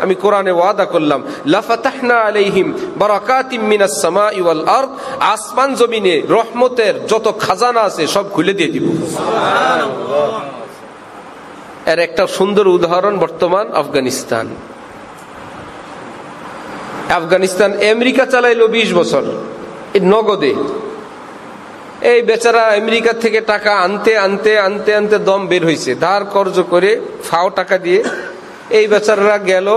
আমি কোরআনে ওয়াদা করলাম, লাফাতাহনা আলাইহিম বারাকাতিম মিনাস সামাই ওয়াল আরদ, আসমান জমিনে রহমতের যত খাজানা আছে সব খুলে দিয়ে দিব। সুবহানাল্লাহ। এর একটা সুন্দর উদাহরণ বর্তমান আফগানিস্তান। আফগানিস্তান আমেরিকা চালাইলো 20 বছর নগদে। এই বেচারা আমেরিকা থেকে টাকা আনতে আনতে আনতে আনতে দম বের হয়েছে, ধার কর্জ করে ফাও টাকা দিয়ে। এই বেচারারা গেল,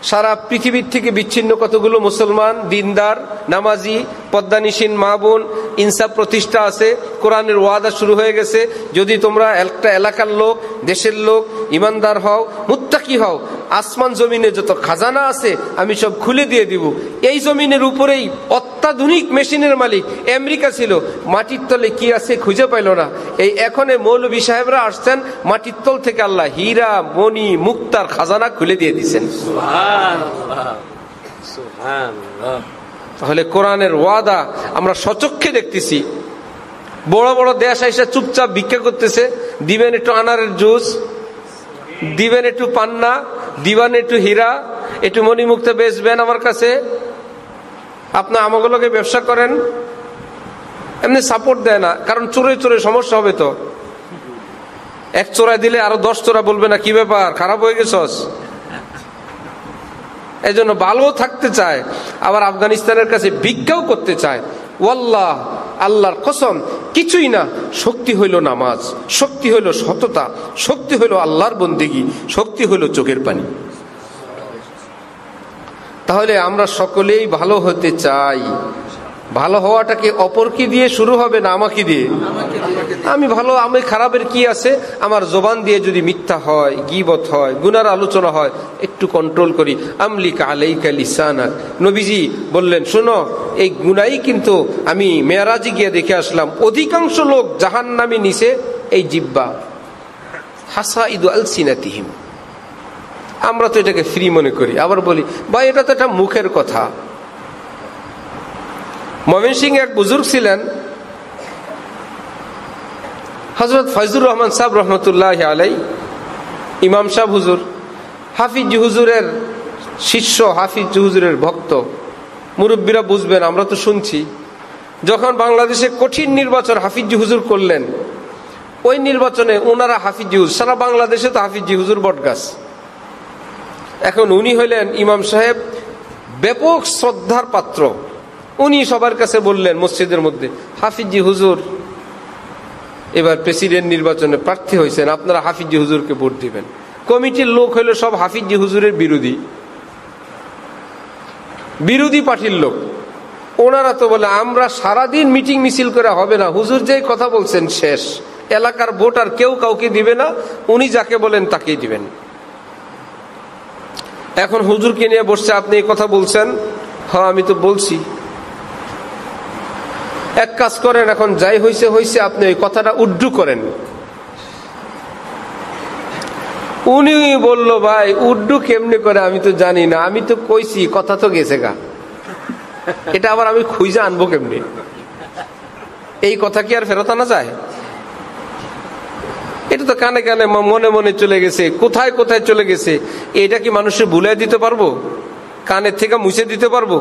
সারা পৃথিবীর থেকে বিচ্ছিন্ন কতগুলো মুসলমান দিনদার নামাজি পদ্মানিসীন মা বোন, ইনসাফ প্রতিষ্ঠা আছে, কোরআনের ওয়াদা শুরু হয়ে গেছে, যদি তোমরা একটা এলাকার লোক, দেশের লোক, ইমানদার হও, মুত্তাকি হও, আসমান জমিনে যত খাজানা আছে আমি সব খুলে দিয়ে দিব। এই জমিনের উপরেই অত্যাধুনিক মেশিনের মালিক আমেরিকা ছিল, মাটির তলে কি আছে খুঁজে পাইল না। এই এখন মৌলভী সাহেবরা আসছেন, মাটির তল থেকে আল্লাহ হীরা মণি মুক্তার খাজানা খুলে দিয়ে দিচ্ছেন। তাহলে কোরআনের ওয়াদা আমরা সচক্ষে দেখতেছি। বড় বড় দেশ আইসা চুপচাপ ভিক্ষা করতেছে, দিবেন একটু আনারের জুস, দিবেন একটু পান্না, দিবেন একটু হীরা, একটু মণিমুক্তা বেচবেন আমার কাছে, আপনার আমাগুলোকে ব্যবসা করেন। এমনি সাপোর্ট দেয় না, কারণ চোরে চোরে সমস্যা হবে। তো এক চোরা দিলে আরো 10 চোরা বলবে না কি ব্যাপার, খারাপ হয়ে গেছস। এই জন্য ভালো থাকতে চায়, আবার আফগানিস্তানের কাছে ভিক্ষাও করতে চায়। ওয়াল্লাহ, আল্লাহর কসম, কিছুই না। শক্তি হইল নামাজ, শক্তি হইল সততা, শক্তি হইল আল্লাহর বন্দেগী, শক্তি হইল চোখের পানি। তাহলে আমরা সকলেই ভালো হতে চাই। ভালো হওয়াটা কি অপরকে দিয়ে শুরু হবে না আমাকে দিয়ে? আমি ভালো, আমি খারাপের কি আছে? আমার জবান দিয়ে যদি মিথ্যা হয়, গীবত হয়, গুনার আলোচনা হয়, একটু কন্ট্রোল করি। আমলিকা আলাইকা লিসানাক, নবীজি বললেন শোনো, এই গুনাই কিন্তু আমি মেরাজে গিয়ে দেখে আসলাম অধিকাংশ লোক জাহান্নামে নিচে এই জিহ্বা, হাসাইদু আলসিনাতিহিম। আমরা তো এটাকে ফ্রি মনে করি, আবার বলি ভাই এটা তো একটা মুখের কথা। ময়মনসিংহে এক বুজুর্গ ছিলেন, হযরত ফয়জুর রহমান সাহেব রহমতুল্লাহ আলাই, ইমাম সাহেব হুজুর, হাফিজ হুজুরের শিষ্য, হাফিজ হুজুরের ভক্ত। মুরব্বীরা বুঝবেন, আমরা তো শুনছি। যখন বাংলাদেশে কঠিন নির্বাচন হাফিজ হুজুর করলেন, ওই নির্বাচনে ওনারা হাফিজ হুজুর, সারা বাংলাদেশে তো হাফিজ হুজুর বটগাছ। এখন উনি হইলেন ইমাম সাহেব, ব্যাপক শ্রদ্ধার পাত্র। উনি সবার কাছে বললেন মসজিদের মধ্যে, হাফিজি হুজুর এবার প্রেসিডেন্ট নির্বাচনে প্রার্থী হয়েছেন, আপনারা হাফিজি হুজুরকে ভোট দিবেন। কমিটির লোক হইল সব হাফিজি হুজুরের বিরোধী, বিরোধী পার্টির লোক। ওনারা তো বলে আমরা সারাদিন মিটিং মিছিল করে হবে না, হুজুর যে কথা বলছেন শেষ, এলাকার ভোট আর কেউ কাউকে দিবে না, উনি যাকে বলেন তাকেই দিবেন। এখন হুজুরকে নিয়ে বসছে, আপনি এই কথা বলছেন? হ্যাঁ আমি তো বলছি। এক কাজ করেন, এখন যাই হইছে হইছে, আপনি ওই কথাটা উড্ডু করেন। উনি বলল ভাই উড্ডু কেমনে করে আমি তো জানি না, আমি তো কইছি, কথা তো গেছে গা, এটা আবার আমি খুঁজে আনবো কেমনে? এই কথা কি আর ফেরত আনা যায়? এটা তো কানে কানে মনে মনে চলে গেছে, কোথায় কোথায় চলে গেছে। এটা কি মানুষের ভুলাই দিতে পারবো? কানের থেকে মুছে দিতে পারবো?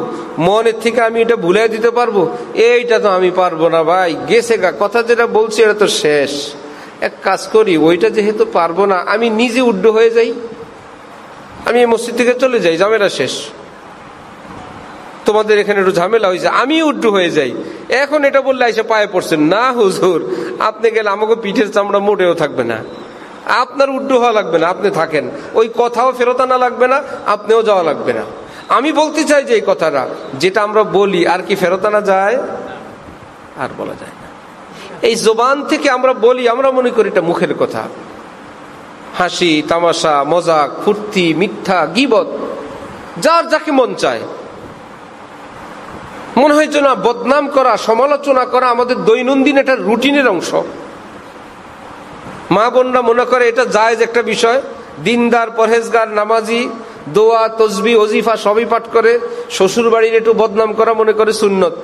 মনের থেকে আমি এটা ভুলাই দিতে পারবো? এইটা তো আমি পারবো না ভাই, গেছে গা, কথা যেটা বলছি এটা তো শেষ। এক কাজ করি, ওইটা যেহেতু পারবো না, আমি নিজে উড্ডু হয়ে যাই, আমি এই মসজিদ থেকে চলে যাই, ঝামেলা শেষ। তোমাদের এখানে একটু ঝামেলা হয়েছে, আমি উড্ডু হয়ে যাই। এখন এটা বললে এসে পায়ে পড়ছেন, না হুজুর আপনি গেলে আমাকে পিঠের চামড়া মোটেও থাকবে না, আপনার উড্ডু হওয়া লাগবে না, আপনি থাকেন। ওই কথাও ফেরত আনা লাগবে না, আপনিও যাওয়া লাগবে না। আমি বলতে চাই যে এই কথাটা যেটা আমরা বলি আর কি ফেরত আনা যায়? আর বলা যায় না। এই জবান থেকে আমরা বলি, আমরা মনে করি এটা মুখের কথা। হাসি তামাশা মজাক ফুর্তি মিথ্যা গীবত যার যাকে মন চায়, মনে হয় যেন বদনাম করা সমালোচনা করা আমাদের দৈনন্দিন একটা রুটিনের অংশ। মা বোনরা মনে করে এটা জায়েজ একটা বিষয়। দিনদার পরহেজগার নামাজি, দোয়া তসবিহ ওজিফা সবই পাঠ করে, শ্বশুর বাড়ির একটু বদনাম করা মনে করে সুন্নত।